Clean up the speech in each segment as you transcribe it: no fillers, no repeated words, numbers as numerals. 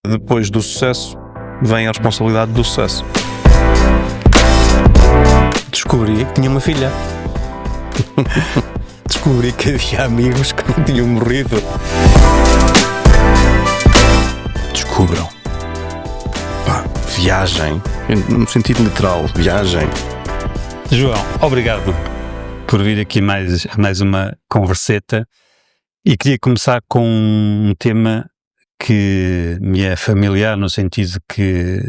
Depois do sucesso, vem a responsabilidade do sucesso. Descobri que tinha uma filha. Descobri que havia amigos que não tinham morrido. Descubram. Viagem. No sentido literal, viagem. João, obrigado por vir aqui mais uma converseta. E queria começar com um tema que me é familiar, no sentido que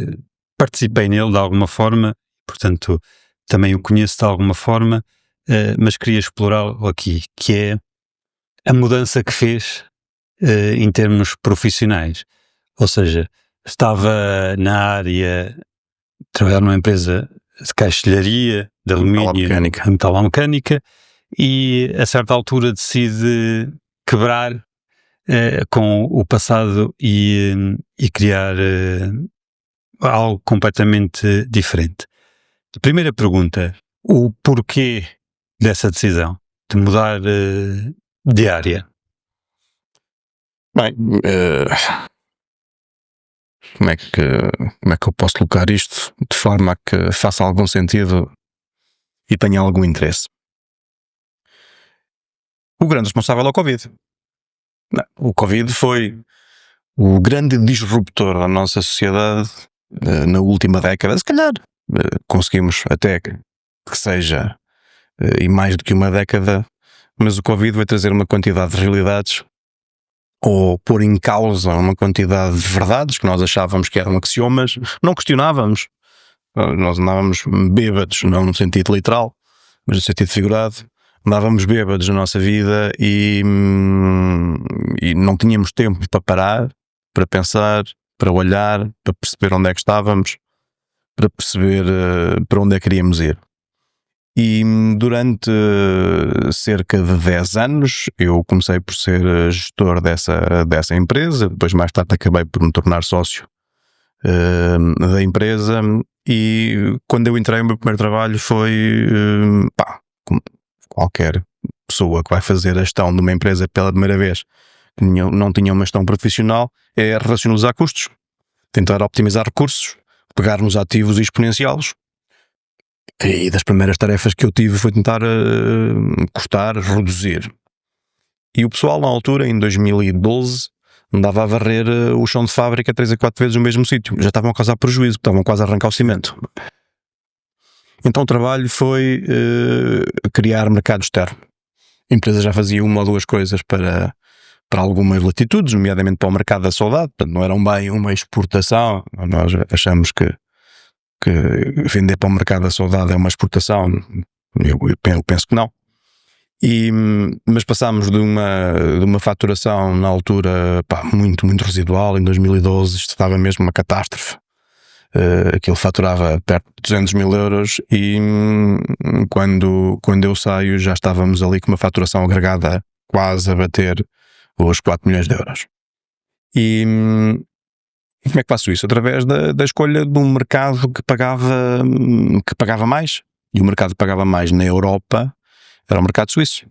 participei nele de alguma forma, portanto também o conheço de alguma forma, mas queria explorá-lo aqui, que é a mudança que fez em termos profissionais. Ou seja, estava na área, trabalhava numa empresa de caixilharia, de alumínio, metalomecânica, e a certa altura decide quebrar com o passado e criar algo completamente diferente. A primeira pergunta, o porquê dessa decisão de mudar de área? Bem, como é que eu posso colocar isto de forma a que faça algum sentido e tenha algum interesse? O grande responsável é o Covid. O Covid foi o grande disruptor da nossa sociedade na última década. Se calhar conseguimos até que seja e mais do que uma década, mas o Covid vai trazer uma quantidade de realidades ou pôr em causa uma quantidade de verdades que nós achávamos que eram axiomas, não questionávamos. Nós andávamos bêbados, não no sentido literal, mas no sentido figurado. Andávamos bêbados na nossa vida e não tínhamos tempo para parar, para pensar, para olhar, para perceber onde é que estávamos, para perceber para onde é que queríamos ir. E durante cerca de 10 anos eu comecei por ser gestor dessa empresa, depois mais tarde acabei por me tornar sócio da empresa, e quando eu entrei o meu primeiro trabalho foi, como qualquer pessoa que vai fazer a gestão de uma empresa pela primeira vez, que não tinha uma gestão profissional, é racionalizar custos, tentar optimizar recursos, pegar nos ativos e exponenciá-los. E das primeiras tarefas que eu tive foi tentar cortar, reduzir. E o pessoal na altura, em 2012, andava a varrer o chão de fábrica 3 a 4 vezes no mesmo sítio. Já estavam a causar prejuízo, estavam quase a arrancar o cimento. Então o trabalho foi criar mercado externo. A empresa já fazia uma ou duas coisas para algumas latitudes, nomeadamente para o mercado da saudade. Portanto, não era bem uma exportação. Nós achamos que vender para o mercado da saudade é uma exportação. Eu penso que não. Mas passámos de uma faturação na altura muito, muito residual. Em 2012 isto estava mesmo uma catástrofe. Aquilo faturava perto de 200 mil euros e quando eu saio já estávamos ali com uma faturação agregada quase a bater os 4 milhões de euros. E como é que faço isso? Através da escolha de um mercado que pagava mais, e o mercado que pagava mais na Europa era o mercado suíço.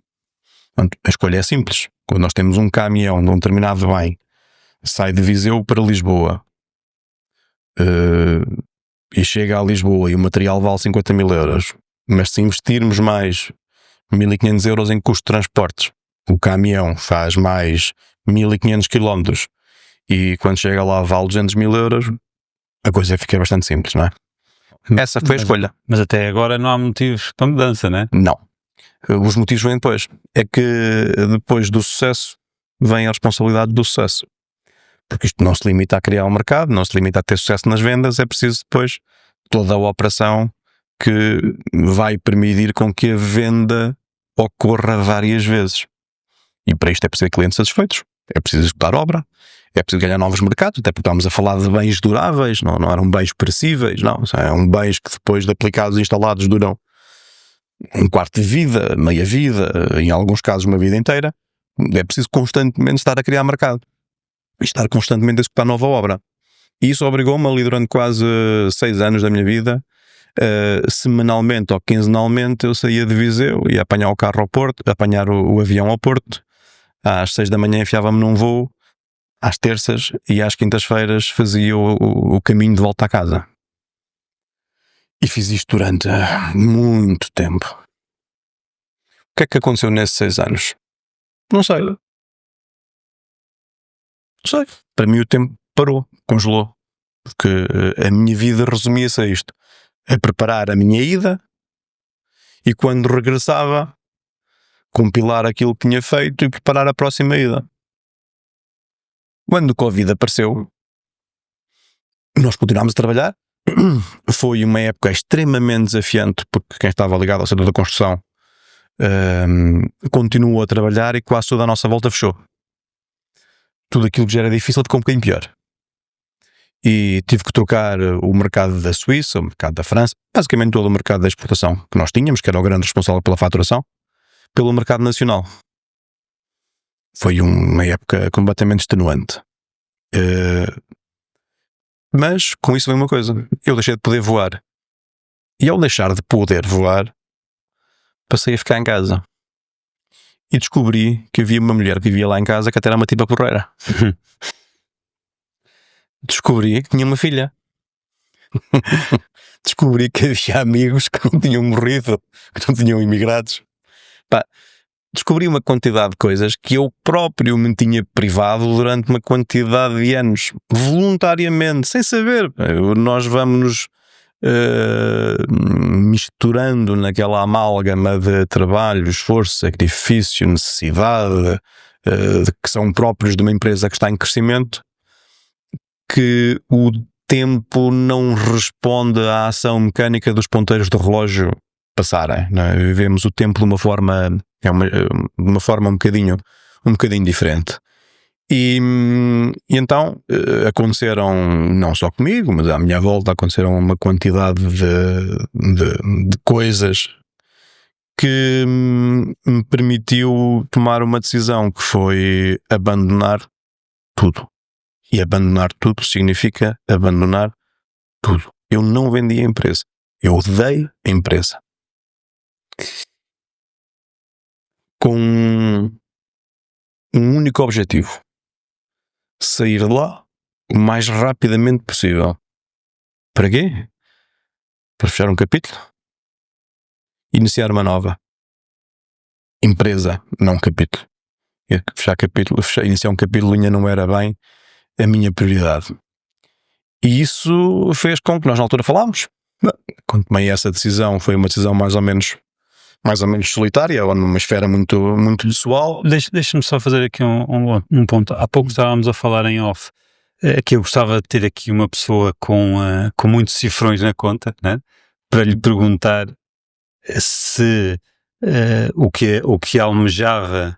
Portanto, a escolha é simples. Quando nós temos um caminhão de um determinado bem, sai de Viseu para Lisboa, e chega a Lisboa e o material vale 50 mil euros, mas se investirmos mais 1.500 euros em custo de transportes, o caminhão faz mais 1.500 quilómetros e quando chega lá vale 200 mil euros, a coisa fica bastante simples, não é? Essa foi a escolha. Mas até agora não há motivos para mudança, não é? Não. Os motivos vêm depois. É que depois do sucesso vem a responsabilidade do sucesso. Porque isto não se limita a criar um mercado, não se limita a ter sucesso nas vendas, é preciso depois toda a operação que vai permitir com que a venda ocorra várias vezes. E para isto é preciso ter clientes satisfeitos, é preciso executar obra, é preciso ganhar novos mercados, até porque estamos a falar de bens duráveis, não eram bens perecíveis, não, são bens que depois de aplicados e instalados duram um quarto de vida, meia vida, em alguns casos uma vida inteira. É preciso constantemente estar a criar mercado e estar constantemente a executar nova obra. E isso obrigou-me ali durante quase 6 anos da minha vida, semanalmente ou quinzenalmente eu saía de Viseu, ia apanhar o carro ao Porto, apanhar o avião ao Porto, às 6 da manhã enfiava-me num voo, às terças e às quintas-feiras fazia o caminho de volta à casa. E fiz isto durante muito tempo. O que é que aconteceu nesses 6 anos? Não sei. Não sei. Para mim o tempo parou, congelou. Porque a minha vida resumia-se a isto. A preparar a minha ida e quando regressava, compilar aquilo que tinha feito e preparar a próxima ida. Quando o Covid apareceu, nós continuámos a trabalhar. Foi uma época extremamente desafiante porque quem estava ligado ao setor da construção continuou a trabalhar e quase toda a nossa volta fechou. Tudo aquilo que já era difícil ficou um bocadinho pior. E tive que trocar o mercado da Suíça, o mercado da França, basicamente todo o mercado da exportação que nós tínhamos, que era o grande responsável pela faturação, pelo mercado nacional. Foi uma época completamente extenuante. Mas com isso vem uma coisa, eu deixei de poder voar. E ao deixar de poder voar, passei a ficar em casa. E descobri que havia uma mulher que vivia lá em casa que até era uma tipa porreira. Descobri que tinha uma filha. Descobri que havia amigos que não tinham morrido, que não tinham imigrados. Descobri uma quantidade de coisas que eu próprio me tinha privado durante uma quantidade de anos, voluntariamente, sem saber. Nós vamos misturando naquela amálgama de trabalho, esforço, sacrifício, necessidade, que são próprios de uma empresa que está em crescimento, que o tempo não responde à ação mecânica dos ponteiros do relógio passarem. Não é? Vivemos o tempo de uma forma um bocadinho diferente. E então aconteceram, não só comigo, mas à minha volta aconteceram uma quantidade de coisas que me permitiu tomar uma decisão que foi abandonar tudo. E abandonar tudo significa abandonar tudo. Eu não vendi a empresa. Eu dei a empresa. Com um único objetivo. Sair de lá o mais rapidamente possível. Para quê? Para fechar um capítulo. Iniciar uma nova. Empresa, não capítulo. Iniciar um capítulo ainda não era bem a minha prioridade. E isso fez com que nós na altura falámos. Quando tomei essa decisão, foi uma decisão mais ou menos solitária, ou numa esfera muito, muito pessoal. Deixa-me só fazer aqui um ponto. Há pouco estávamos a falar em off que eu gostava de ter aqui uma pessoa com muitos cifrões na conta, né? Para lhe perguntar se o que almejava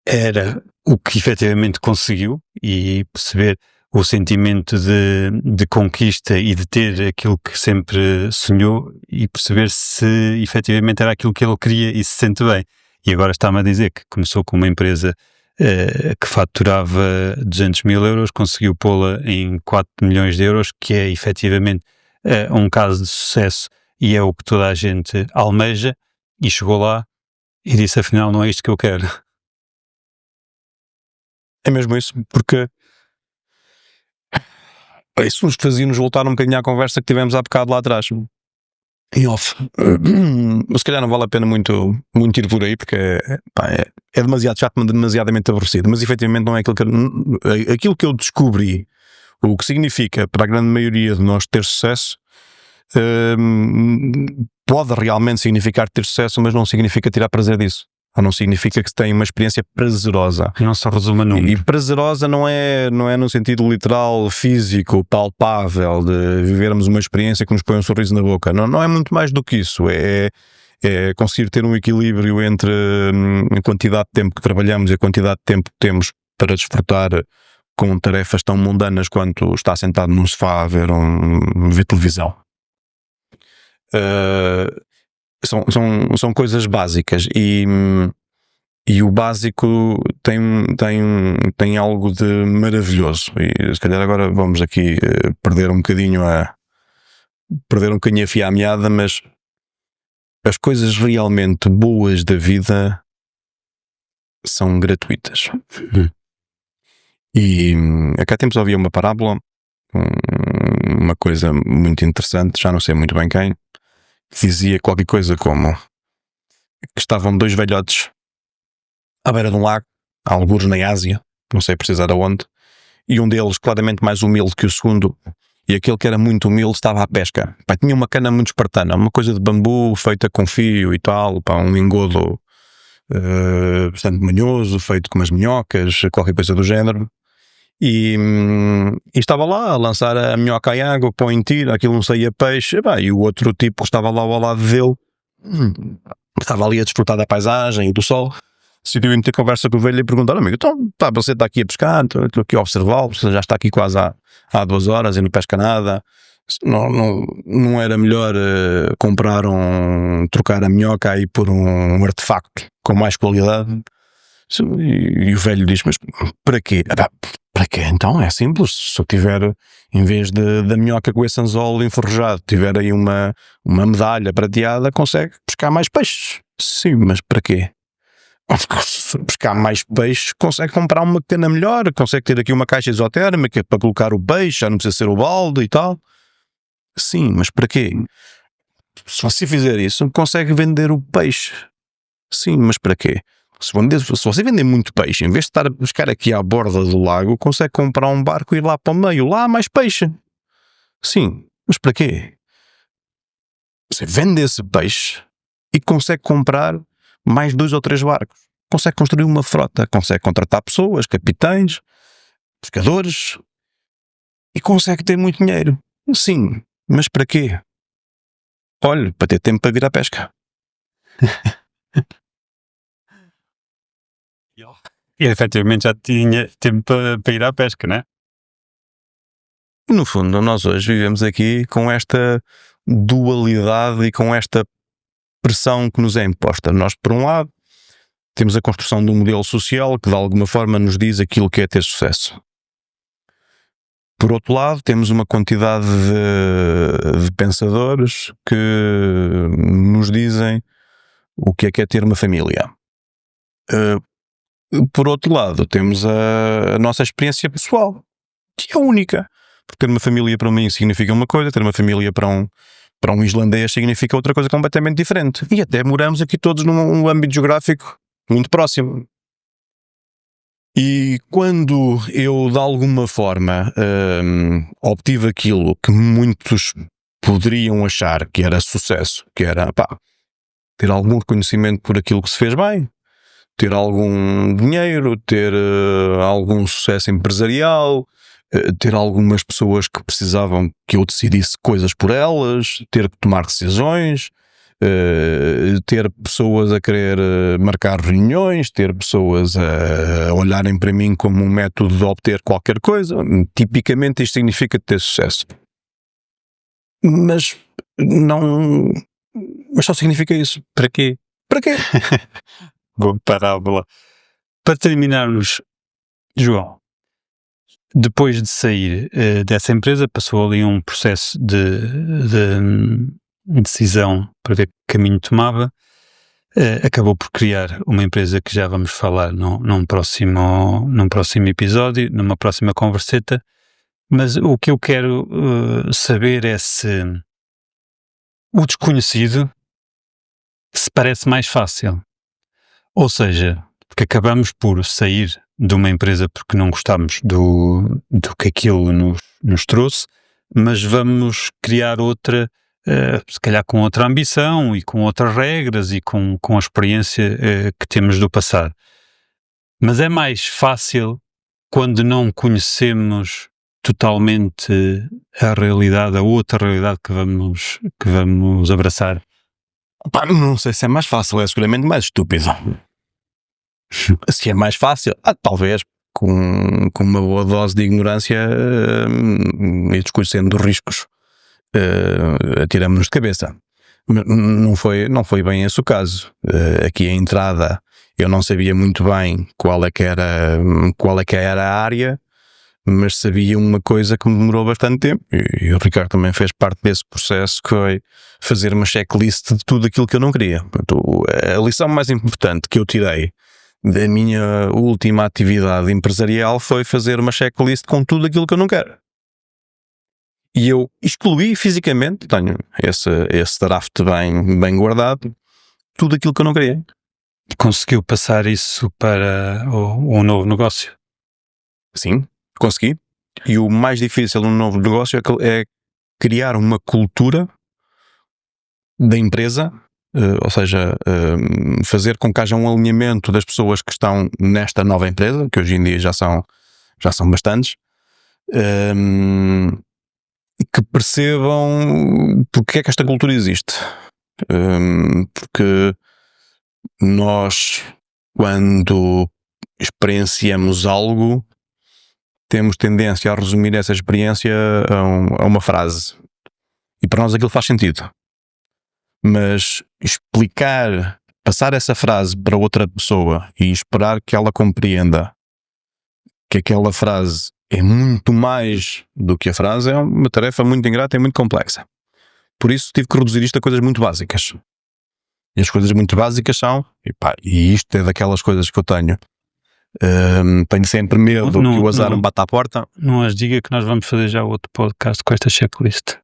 era o que efetivamente conseguiu e perceber o sentimento de conquista e de ter aquilo que sempre sonhou e perceber se efetivamente era aquilo que ele queria e se sente bem. E agora está-me a dizer que começou com uma empresa que faturava 200 mil euros, conseguiu pô-la em 4 milhões de euros, que é efetivamente um caso de sucesso e é o que toda a gente almeja, e chegou lá e disse: afinal não é isto que eu quero. É mesmo isso, porque isso nos fazia-nos voltar um bocadinho à conversa que tivemos há bocado lá atrás. Em off. Se calhar não vale a pena muito ir por aí, porque é demasiado chato, demasiadamente aborrecido. Mas efetivamente não é aquilo que eu descobri, o que significa para a grande maioria de nós ter sucesso. Pode realmente significar ter sucesso, mas não significa tirar prazer disso. Ou não significa que tem uma experiência prazerosa. Não se resume a número. E prazerosa não é no sentido literal, físico, palpável, de vivermos uma experiência que nos põe um sorriso na boca. Não é muito mais do que isso. É conseguir ter um equilíbrio entre a quantidade de tempo que trabalhamos e a quantidade de tempo que temos para desfrutar com tarefas tão mundanas quanto estar sentado num sofá a ver televisão. São coisas básicas e o básico tem algo de maravilhoso, e se calhar agora vamos aqui perder um bocadinho a fio à meada, mas as coisas realmente boas da vida são gratuitas. E acá temos a ouvir uma parábola, uma coisa muito interessante, já não sei muito bem quem, que dizia qualquer coisa como que estavam dois velhotes à beira de um lago, há algures na Ásia, não sei precisar aonde, e um deles claramente mais humilde que o segundo, e aquele que era muito humilde estava à pesca. Pá, tinha uma cana muito espartana, uma coisa de bambu feita com fio e tal, pá, um engodo bastante manhoso, feito com umas minhocas, qualquer coisa do género. E estava lá a lançar a minhoca à água, põe em tiro, aquilo não saía peixe, e o outro tipo que estava lá ao lado dele, estava ali a desfrutar da paisagem e do sol, decidiu meter conversa com o velho e perguntar: amigo, então você está aqui a pescar, estou aqui a observá-lo, você já está aqui quase há 2 horas e não pesca nada, não era melhor trocar a minhoca aí por um artefacto com mais qualidade? E o velho diz: mas para quê? Para quê? Então é simples, se eu tiver, em vez da minhoca com esse anzol enferrujado, tiver aí uma medalha prateada, consegue pescar mais peixes. Sim, mas para quê? Se pescar mais peixe, consegue comprar uma cana melhor, consegue ter aqui uma caixa isotérmica para colocar o peixe, já não precisa ser o balde e tal. Sim, mas para quê? Se você fizer isso, consegue vender o peixe. Sim, mas para quê? Se você vender muito peixe, em vez de estar a pescar aqui à borda do lago, consegue comprar um barco e ir lá para o meio. Lá há mais peixe. Sim, mas para quê? Você vende esse peixe e consegue comprar mais 2 ou 3 barcos. Consegue construir uma frota, consegue contratar pessoas, capitães, pescadores e consegue ter muito dinheiro. Sim, mas para quê? Olha, para ter tempo para vir à pesca. E efetivamente já tinha tempo para ir à pesca, não é? No fundo, nós hoje vivemos aqui com esta dualidade e com esta pressão que nos é imposta. Nós, por um lado, temos a construção de um modelo social que de alguma forma nos diz aquilo que é ter sucesso. Por outro lado, temos uma quantidade de pensadores que nos dizem o que é ter uma família. Por outro lado, temos a nossa experiência pessoal, que é única. Porque ter uma família para mim significa uma coisa, ter uma família para um islandês significa outra coisa completamente diferente. E até moramos aqui todos num âmbito geográfico muito próximo. E quando eu, de alguma forma, obtive aquilo que muitos poderiam achar que era sucesso, que era ter algum reconhecimento por aquilo que se fez bem, ter algum dinheiro, ter algum sucesso empresarial, ter algumas pessoas que precisavam que eu decidisse coisas por elas, ter que tomar decisões, ter pessoas a querer marcar reuniões, ter pessoas a olharem para mim como um método de obter qualquer coisa. Tipicamente isto significa ter sucesso. Mas só significa isso. Para quê? Para quê? Boa parábola. Para terminarmos, João, depois de sair dessa empresa, passou ali um processo de decisão para ver que caminho tomava. Acabou por criar uma empresa que já vamos falar num próximo episódio, numa próxima converseta. Mas o que eu quero saber é se o desconhecido se parece mais fácil. Ou seja, porque acabamos por sair de uma empresa porque não gostamos do que aquilo nos trouxe, mas vamos criar outra, se calhar com outra ambição e com outras regras e com a experiência que temos do passado. Mas é mais fácil quando não conhecemos totalmente a realidade, a outra realidade que vamos abraçar. Não sei se é mais fácil, é seguramente mais estúpido. Se é mais fácil, talvez com uma boa dose de ignorância e desconhecendo os riscos, atiramos-nos de cabeça. Mas não foi bem esse o caso. Aqui a entrada eu não sabia muito bem qual é que era a área, mas sabia uma coisa que me demorou bastante tempo, e o Ricardo também fez parte desse processo, que foi fazer uma checklist de tudo aquilo que eu não queria. Portanto, a lição mais importante que eu tirei da minha última atividade empresarial foi fazer uma checklist com tudo aquilo que eu não quero. E eu excluí fisicamente, tenho esse draft bem guardado, tudo aquilo que eu não queria. Conseguiu passar isso para o novo negócio? Sim, consegui. E o mais difícil no novo negócio é criar uma cultura da empresa, ou seja, fazer com que haja um alinhamento das pessoas que estão nesta nova empresa, que hoje em dia já são bastantes, que percebam porque é que esta cultura existe. Porque nós, quando experienciamos algo, temos tendência a resumir essa experiência a uma frase. E para nós aquilo faz sentido. Mas explicar, passar essa frase para outra pessoa e esperar que ela compreenda que aquela frase é muito mais do que a frase é uma tarefa muito ingrata e muito complexa. Por isso tive que reduzir isto a coisas muito básicas. E as coisas muito básicas são, e isto é daquelas coisas que eu tenho. Tenho sempre medo que o azar me bata à porta. Não as diga que nós vamos fazer já outro podcast com esta checklist.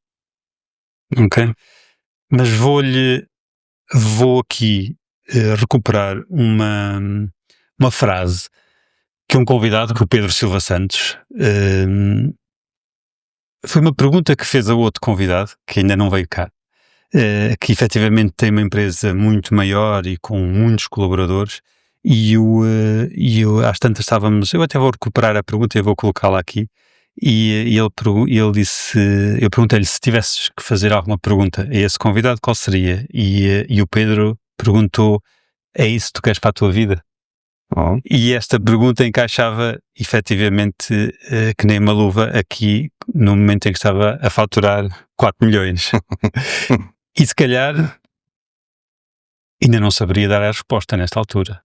Ok? Mas vou aqui recuperar uma frase que um convidado, que o Pedro Silva Santos, foi uma pergunta que fez a outro convidado, que ainda não veio cá, que efetivamente tem uma empresa muito maior e com muitos colaboradores, e eu às tantas eu até vou recuperar a pergunta e vou colocá-la aqui, e ele disse, eu perguntei-lhe se tivesses que fazer alguma pergunta a esse convidado, qual seria? E o Pedro perguntou, é isso que tu queres para a tua vida? Oh. E esta pergunta encaixava efetivamente que nem uma luva aqui no momento em que estava a faturar 4 milhões. E se calhar ainda não saberia dar a resposta nesta altura.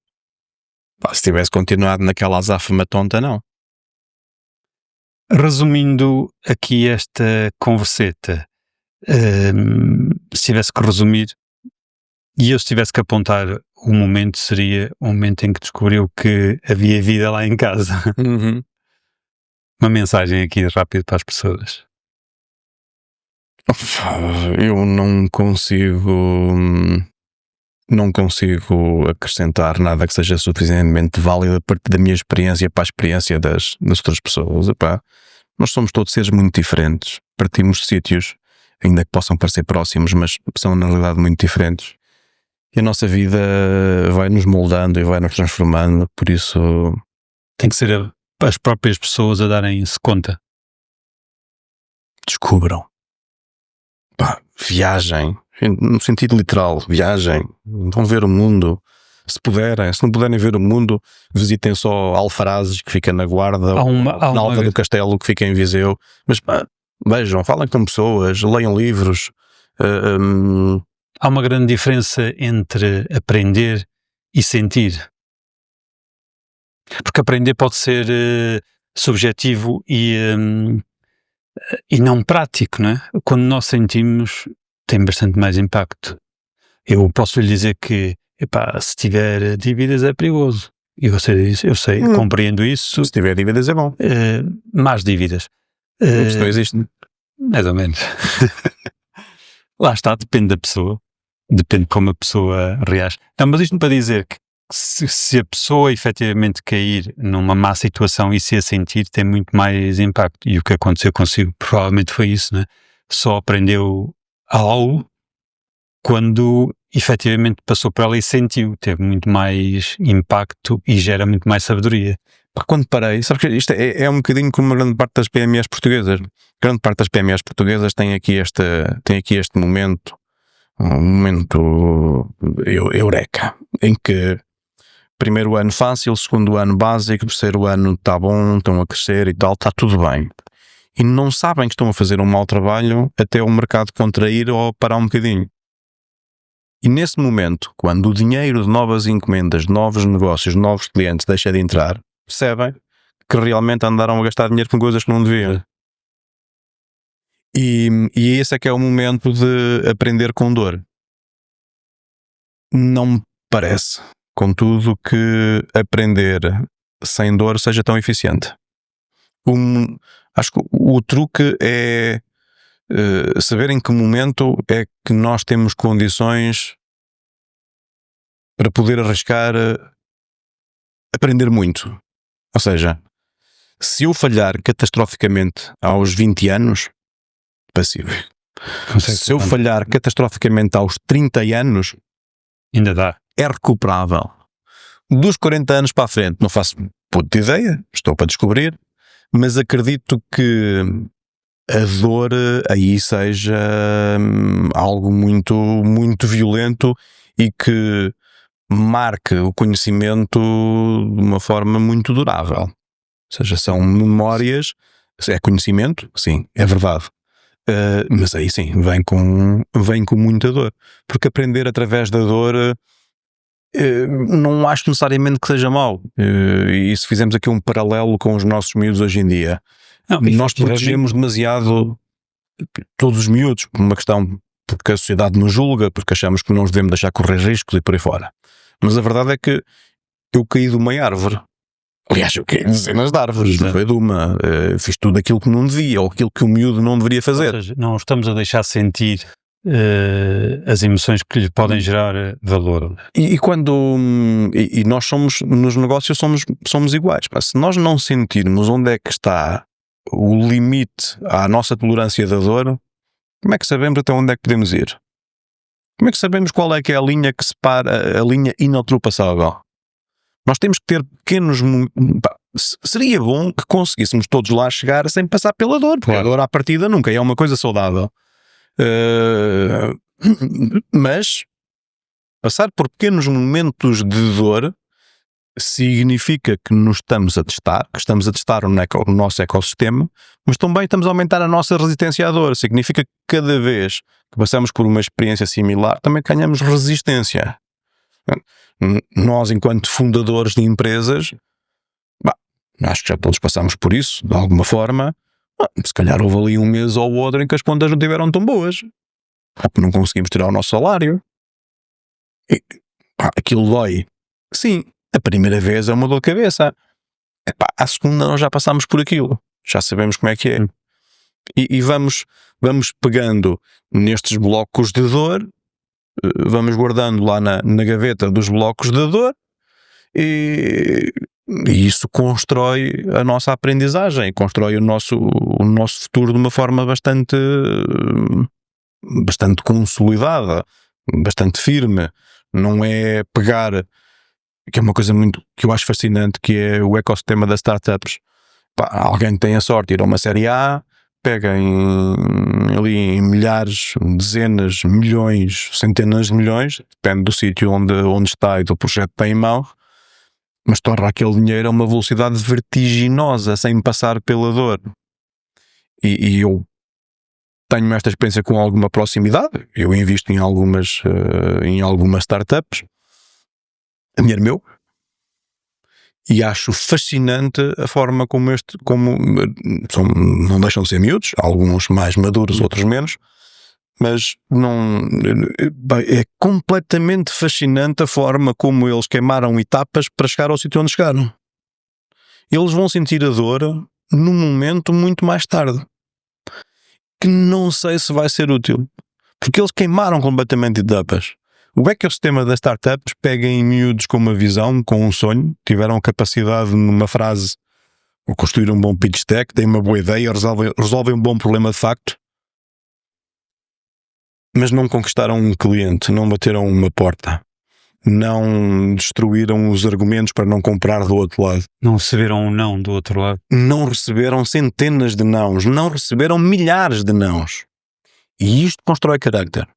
Se tivesse continuado naquela azáfama tonta, não. Resumindo aqui esta converseta, se tivesse que resumir, e eu se tivesse que apontar o momento, seria o momento em que descobriu que havia vida lá em casa. Uhum. Uma mensagem aqui rápido para as pessoas. Eu não consigo acrescentar nada que seja suficientemente válido a partir da minha experiência para a experiência das outras pessoas. Epá, nós somos todos seres muito diferentes, partimos de sítios, ainda que possam parecer próximos, mas são na realidade muito diferentes. E a nossa vida vai nos moldando e vai nos transformando, por isso tem que ser as próprias pessoas a darem-se conta. Descubram. Viajem, no sentido literal, viajem, vão ver o mundo. Se puderem, se não puderem ver o mundo, visitem só Alfarazes, que fica na Guarda, na Alta do Castelo, que fica em Viseu. Mas vejam, falem com pessoas, leiam livros. Há uma grande diferença entre aprender e sentir. Porque aprender pode ser subjetivo e não prático, não é? Quando nós sentimos, tem bastante mais impacto. Eu posso lhe dizer que, se tiver dívidas é perigoso. E você diz, eu sei, compreendo isso. Se tiver dívidas é bom. Mais dívidas. Isso não existe. Mais ou menos. Lá está, depende da pessoa. Depende de como a pessoa reage. Não, mas isto para dizer que se a pessoa efetivamente cair numa má situação e se a sentir, tem muito mais impacto. E o que aconteceu consigo provavelmente foi isso, né? Só aprendeu algo quando efetivamente passou por ela e sentiu. Teve muito mais impacto e gera muito mais sabedoria. Quando parei, sabes que isto é um bocadinho como uma grande parte das PMEs portuguesas. Grande parte das PMEs portuguesas tem aqui este momento, um momento eureka, em que primeiro ano fácil, segundo ano básico, terceiro ano está bom, estão a crescer e tal, está tudo bem. E não sabem que estão a fazer um mau trabalho até o mercado contrair ou parar um bocadinho. E nesse momento, quando o dinheiro de novas encomendas, de novos negócios, de novos clientes deixa de entrar, percebem que realmente andaram a gastar dinheiro com coisas que não deviam. E esse é que é o momento de aprender com dor. Não me parece contudo, que aprender sem dor seja tão eficiente. Acho que o truque é saber em que momento é que nós temos condições para poder arriscar aprender muito. Ou seja, se eu falhar catastroficamente aos 20 anos, passivo. Se eu falhar catastroficamente aos 30 anos, ainda dá. É recuperável. Dos 40 anos para a frente, não faço puta ideia, estou para descobrir, mas acredito que a dor aí seja algo muito, muito violento e que marque o conhecimento de uma forma muito durável. Ou seja, são memórias, é conhecimento, sim, é verdade. Mas aí sim, vem com muita dor. Porque aprender através da dor não acho necessariamente que seja mau. E se fizermos aqui um paralelo com os nossos miúdos hoje em dia, nós protegemos demasiado todos os miúdos por uma questão, porque a sociedade nos julga, porque achamos que não os devemos deixar correr riscos e por aí fora. Mas a verdade é que eu caí de uma árvore. Aliás, eu caí de dezenas de árvores, não foi de uma. Fiz tudo aquilo que não devia, ou aquilo que o miúdo não deveria fazer. Ou seja, não estamos a deixar sentir as emoções que lhe podem gerar valor. E quando e nós somos, nos negócios somos iguais. Se nós não sentirmos onde é que está o limite à nossa tolerância da dor, como é que sabemos até onde é que podemos ir? Como é que sabemos qual é que é a linha que separa, a linha inultrapassável? Nós temos que ter pequenos... Seria bom que conseguíssemos todos lá chegar sem passar pela dor, porque a dor à partida nunca é uma coisa saudável. Mas passar por pequenos momentos de dor significa que nos estamos a testar, que estamos a testar o nosso ecossistema, mas também estamos a aumentar a nossa resistência à dor. Significa que cada vez que passamos por uma experiência similar, também ganhamos resistência. Nós, enquanto fundadores de empresas, acho que já todos passamos por isso, de alguma forma. Se calhar houve ali um mês ou outro em que as contas não estiveram tão boas, porque não conseguimos tirar o nosso salário. E, aquilo dói. Sim, a primeira vez é uma dor de cabeça. A segunda nós já passámos por aquilo. Já sabemos como é que é. E vamos pegando nestes blocos de dor, vamos guardando lá na gaveta dos blocos de dor e isso constrói a nossa aprendizagem, constrói o nosso futuro de uma forma bastante consolidada, bastante firme. Não é pegar, que é uma coisa muito que eu acho fascinante, que é o ecossistema das startups. Alguém tem a sorte de ir a uma série A, pega ali em milhares, dezenas, milhões, centenas de milhões, depende do sítio onde está e do projeto que tem em mão, mas torna aquele dinheiro a uma velocidade vertiginosa, sem passar pela dor. E eu tenho esta experiência com alguma proximidade. Eu invisto em algumas startups, dinheiro meu, e acho fascinante a forma como não deixam de ser miúdos, alguns mais maduros, outros menos, mas é completamente fascinante a forma como eles queimaram etapas para chegar ao sítio onde chegaram. Eles vão sentir a dor num momento muito mais tarde, que não sei se vai ser útil, porque eles queimaram completamente etapas. O ecossistema das startups pega em miúdos com uma visão, com um sonho, tiveram a capacidade numa frase, ou construir um bom pitch deck, têm uma boa ideia, resolvem um bom problema de facto, mas não conquistaram um cliente, não bateram uma porta, não destruíram os argumentos para não comprar do outro lado. Não receberam um não do outro lado. Não receberam centenas de nãos, não receberam milhares de nãos. E isto constrói carácter.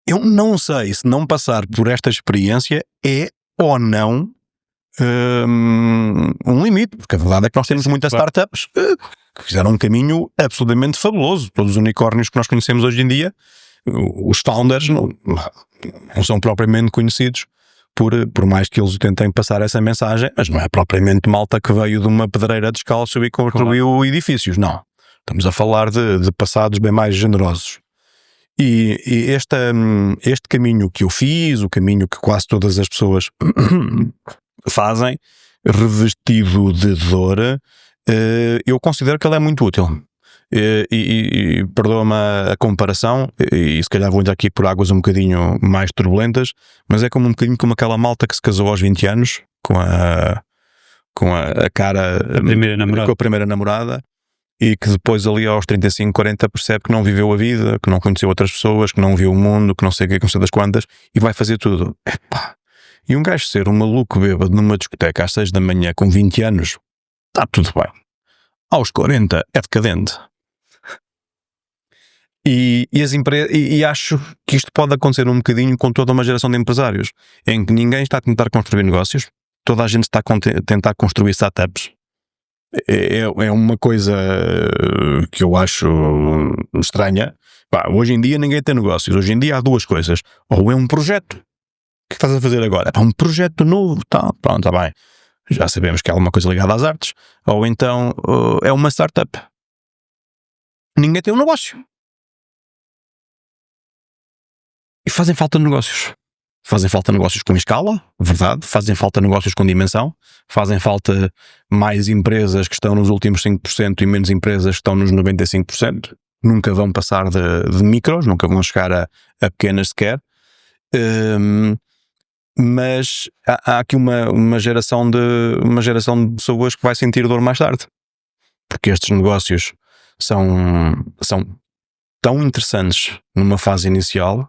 Eu não sei se não passar por esta experiência é ou não um limite, porque a verdade é que nós temos muitas startups que fizeram um caminho absolutamente fabuloso. Todos os unicórnios que nós conhecemos hoje em dia, os founders não são propriamente conhecidos por mais que eles tentem passar essa mensagem, mas não é propriamente malta que veio de uma pedreira descalço e construiu edifícios, não. Estamos a falar de passados bem mais generosos. E este caminho que eu fiz, o caminho que quase todas as pessoas fazem, revestido de dor, eu considero que ele é muito útil. E perdoa-me a comparação, e se calhar vou entrar aqui por águas um bocadinho mais turbulentas, mas é como um bocadinho como aquela malta que se casou aos 20 anos com a cara, com a primeira namorada, e que depois ali aos 35, 40 percebe que não viveu a vida, que não conheceu outras pessoas, que não viu o mundo, que não sei o que, não sei das quantas, e vai fazer tudo. Epá. E um gajo ser um maluco bêbado numa discoteca às 6 da manhã com 20 anos, está tudo bem. Aos 40 é decadente. E acho que isto pode acontecer um bocadinho com toda uma geração de empresários, em que ninguém está a tentar construir negócios, toda a gente está a tentar construir startups. É uma coisa que eu acho estranha. Hoje em dia ninguém tem negócios. Hoje em dia há duas coisas. Ou é um projeto. O que estás a fazer agora? É um projeto novo. Pronto, está bem. Já sabemos que é alguma coisa ligada às artes. Ou então é uma startup. Ninguém tem um negócio. E fazem falta negócios. Fazem falta negócios com escala, verdade. Fazem falta negócios com dimensão. Fazem falta mais empresas que estão nos últimos 5% e menos empresas que estão nos 95%. Nunca vão passar de micros, nunca vão chegar a pequenas sequer. Mas há aqui uma geração de pessoas que vai sentir dor mais tarde. Porque estes negócios são tão interessantes numa fase inicial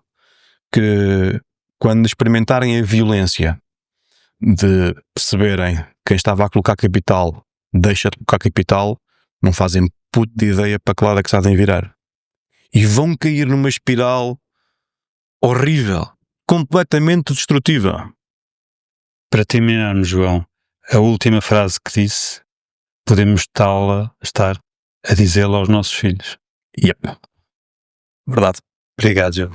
que, quando experimentarem a violência de perceberem quem estava a colocar capital deixa de colocar capital, não fazem puto de ideia para que lado é que se há de virar. E vão cair numa espiral horrível, completamente destrutiva. Para terminarmos, João, a última frase que disse, podemos estar a dizê-la aos nossos filhos. Yep. Verdade. Obrigado, João.